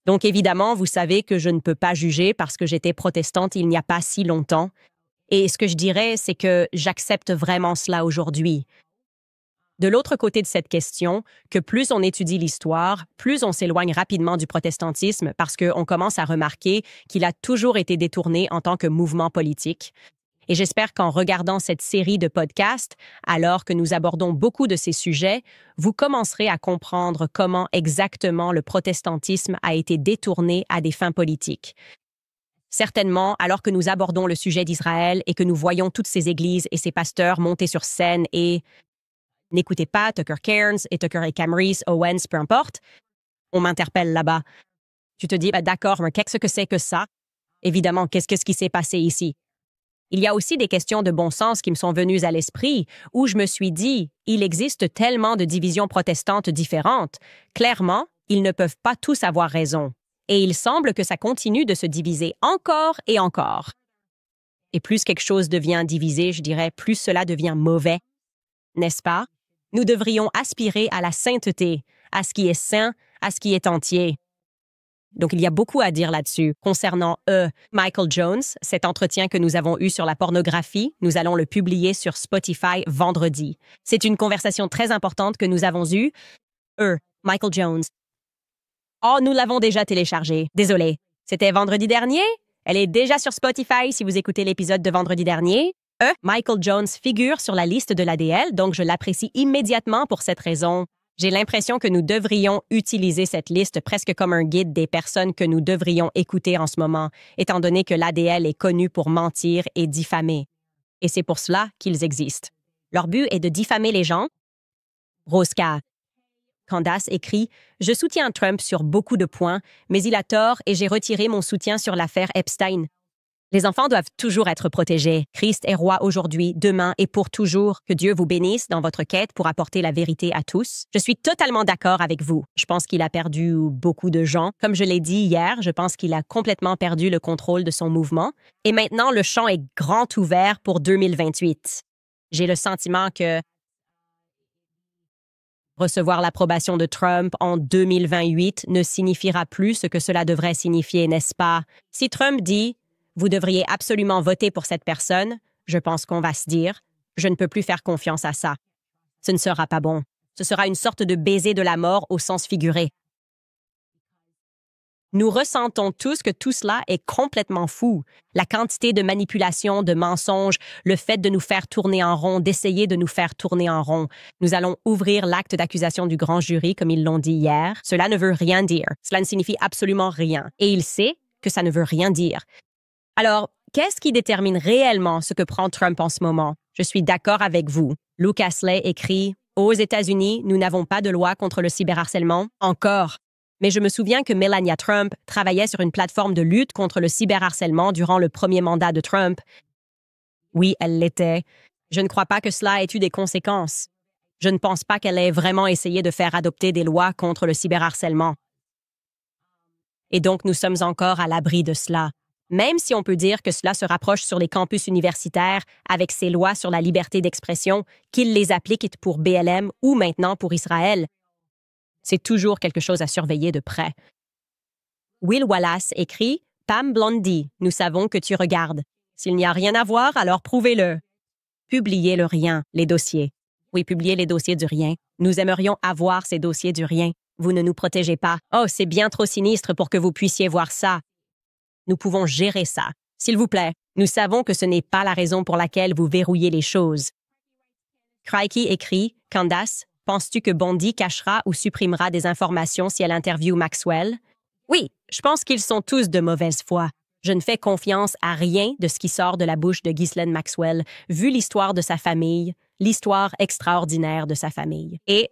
S1: Donc évidemment, vous savez que je ne peux pas juger parce que j'étais protestante il n'y a pas si longtemps. Et ce que je dirais, c'est que j'accepte vraiment cela aujourd'hui. De l'autre côté de cette question, que plus on étudie l'histoire, plus on s'éloigne rapidement du protestantisme parce qu'on commence à remarquer qu'il a toujours été détourné en tant que mouvement politique. Et j'espère qu'en regardant cette série de podcasts, alors que nous abordons beaucoup de ces sujets, vous commencerez à comprendre comment exactement le protestantisme a été détourné à des fins politiques. Certainement, alors que nous abordons le sujet d'Israël et que nous voyons toutes ces églises et ces pasteurs monter sur scène et... N'écoutez pas Tucker Cairns et Tucker et Camrys, Owens, peu importe. On m'interpelle là-bas. Tu te dis, d'accord, mais qu'est-ce que c'est que ça? Évidemment, qu'est-ce qui s'est passé ici? Il y a aussi des questions de bon sens qui me sont venues à l'esprit, où je me suis dit, il existe tellement de divisions protestantes différentes. Clairement, ils ne peuvent pas tous avoir raison. Et il semble que ça continue de se diviser encore et encore. Et plus quelque chose devient divisé, je dirais, plus cela devient mauvais. N'est-ce pas? Nous devrions aspirer à la sainteté, à ce qui est saint, à ce qui est entier. Donc, il y a beaucoup à dire là-dessus. Concernant Michael Jones, cet entretien que nous avons eu sur la pornographie, nous allons le publier sur Spotify vendredi. C'est une conversation très importante que nous avons eue. Michael Jones. Oh, nous l'avons déjà téléchargé. Désolé. C'était vendredi dernier? Elle est déjà sur Spotify si vous écoutez l'épisode de vendredi dernier. Michael Jones figure sur la liste de l'ADL, donc je l'apprécie immédiatement pour cette raison. J'ai l'impression que nous devrions utiliser cette liste presque comme un guide des personnes que nous devrions écouter en ce moment, étant donné que l'ADL est connu pour mentir et diffamer. Et c'est pour cela qu'ils existent. Leur but est de diffamer les gens. Roska. Candace écrit « Je soutiens Trump sur beaucoup de points, mais il a tort et j'ai retiré mon soutien sur l'affaire Epstein. » Les enfants doivent toujours être protégés. Christ est roi aujourd'hui, demain et pour toujours. Que Dieu vous bénisse dans votre quête pour apporter la vérité à tous. Je suis totalement d'accord avec vous. Je pense qu'il a perdu beaucoup de gens. Comme je l'ai dit hier, je pense qu'il a complètement perdu le contrôle de son mouvement. Et maintenant, le champ est grand ouvert pour 2028. J'ai le sentiment que recevoir l'approbation de Trump en 2028 ne signifiera plus ce que cela devrait signifier, n'est-ce pas? Si Trump dit vous devriez absolument voter pour cette personne, je pense qu'on va se dire, je ne peux plus faire confiance à ça. Ce ne sera pas bon. Ce sera une sorte de baiser de la mort au sens figuré. Nous ressentons tous que tout cela est complètement fou. La quantité de manipulation, de mensonges, le fait de nous faire tourner en rond, d'essayer de nous faire tourner en rond. Nous allons ouvrir l'acte d'accusation du grand jury, comme ils l'ont dit hier. Cela ne veut rien dire. Cela ne signifie absolument rien. Et il sait que ça ne veut rien dire. Alors, qu'est-ce qui détermine réellement ce que prend Trump en ce moment? Je suis d'accord avec vous. Luke Asley écrit « Aux États-Unis, nous n'avons pas de loi contre le cyberharcèlement. Encore. » Mais je me souviens que Melania Trump travaillait sur une plateforme de lutte contre le cyberharcèlement durant le premier mandat de Trump. Oui, elle l'était. Je ne crois pas que cela ait eu des conséquences. Je ne pense pas qu'elle ait vraiment essayé de faire adopter des lois contre le cyberharcèlement. Et donc, nous sommes encore à l'abri de cela. Même si on peut dire que cela se rapproche sur les campus universitaires avec ces lois sur la liberté d'expression, qu'ils les appliquent pour BLM ou maintenant pour Israël, c'est toujours quelque chose à surveiller de près. Will Wallace écrit « Pam Blondie, nous savons que tu regardes. S'il n'y a rien à voir, alors prouvez-le. » Publiez le rien, les dossiers. Oui, publiez les dossiers du rien. Nous aimerions avoir ces dossiers du rien. Vous ne nous protégez pas. Oh, c'est bien trop sinistre pour que vous puissiez voir ça. Nous pouvons gérer ça. S'il vous plaît, nous savons que ce n'est pas la raison pour laquelle vous verrouillez les choses. Crikey écrit « Candace, penses-tu que Bondi cachera ou supprimera des informations si elle interviewe Maxwell? » Oui, je pense qu'ils sont tous de mauvaise foi. Je ne fais confiance à rien de ce qui sort de la bouche de Ghislaine Maxwell, vu l'histoire de sa famille, l'histoire extraordinaire de sa famille. Et,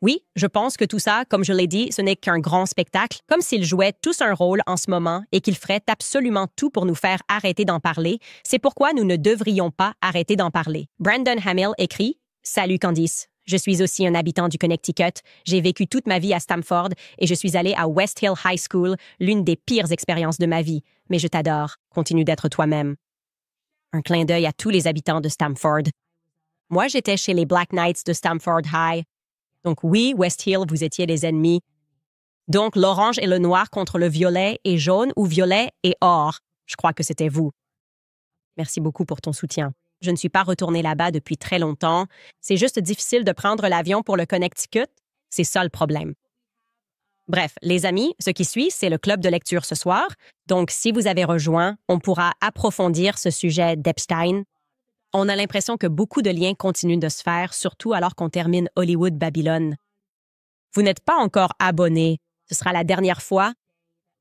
S1: oui, je pense que tout ça, comme je l'ai dit, ce n'est qu'un grand spectacle, comme s'ils jouaient tous un rôle en ce moment et qu'ils feraient absolument tout pour nous faire arrêter d'en parler. C'est pourquoi nous ne devrions pas arrêter d'en parler. Brandon Hamill écrit « Salut Candice. Je suis aussi un habitant du Connecticut. J'ai vécu toute ma vie à Stamford et je suis allé à West Hill High School, l'une des pires expériences de ma vie. Mais je t'adore. Continue d'être toi-même. » Un clin d'œil à tous les habitants de Stamford. Moi, j'étais chez les Black Knights de Stamford High. Donc oui, West Hill, vous étiez les ennemis. Donc l'orange et le noir contre le violet et jaune ou violet et or. Je crois que c'était vous. Merci beaucoup pour ton soutien. Je ne suis pas retournée là-bas depuis très longtemps. C'est juste difficile de prendre l'avion pour le Connecticut. C'est ça le problème. Bref, les amis, ce qui suit, c'est le club de lecture ce soir. Donc, si vous avez rejoint, on pourra approfondir ce sujet d'Epstein. On a l'impression que beaucoup de liens continuent de se faire, surtout alors qu'on termine Hollywood Babylone. Vous n'êtes pas encore abonné. Ce sera la dernière fois.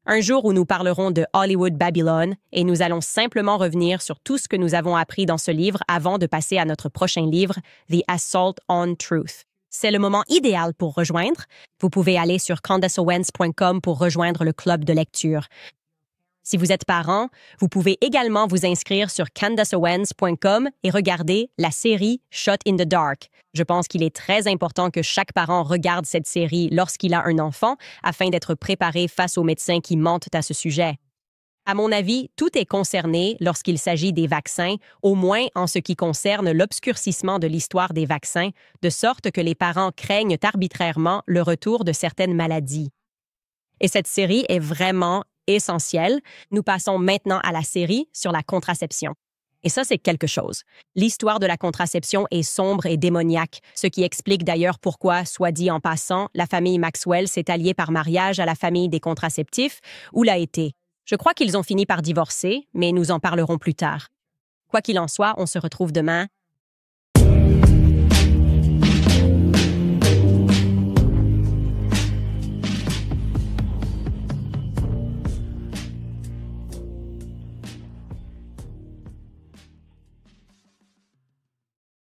S1: Un jour où nous parlerons de Hollywood Babylone et nous allons simplement revenir sur tout ce que nous avons appris dans ce livre avant de passer à notre prochain livre, The Assault on Truth. C'est le moment idéal pour rejoindre. Vous pouvez aller sur candaceowens.com pour rejoindre le club de lecture. Si vous êtes parent, vous pouvez également vous inscrire sur candaceowens.com et regarder la série Shot in the Dark. Je pense qu'il est très important que chaque parent regarde cette série lorsqu'il a un enfant afin d'être préparé face aux médecins qui mentent à ce sujet. À mon avis, tout est concerné lorsqu'il s'agit des vaccins, au moins en ce qui concerne l'obscurcissement de l'histoire des vaccins, de sorte que les parents craignent arbitrairement le retour de certaines maladies. Et cette série est vraiment essentielle. Nous passons maintenant à la série sur la contraception. Et ça, c'est quelque chose. L'histoire de la contraception est sombre et démoniaque, ce qui explique d'ailleurs pourquoi, soit dit en passant, la famille Maxwell s'est alliée par mariage à la famille des contraceptifs, ou l'a été. Je crois qu'ils ont fini par divorcer, mais nous en parlerons plus tard. Quoi qu'il en soit, on se retrouve demain.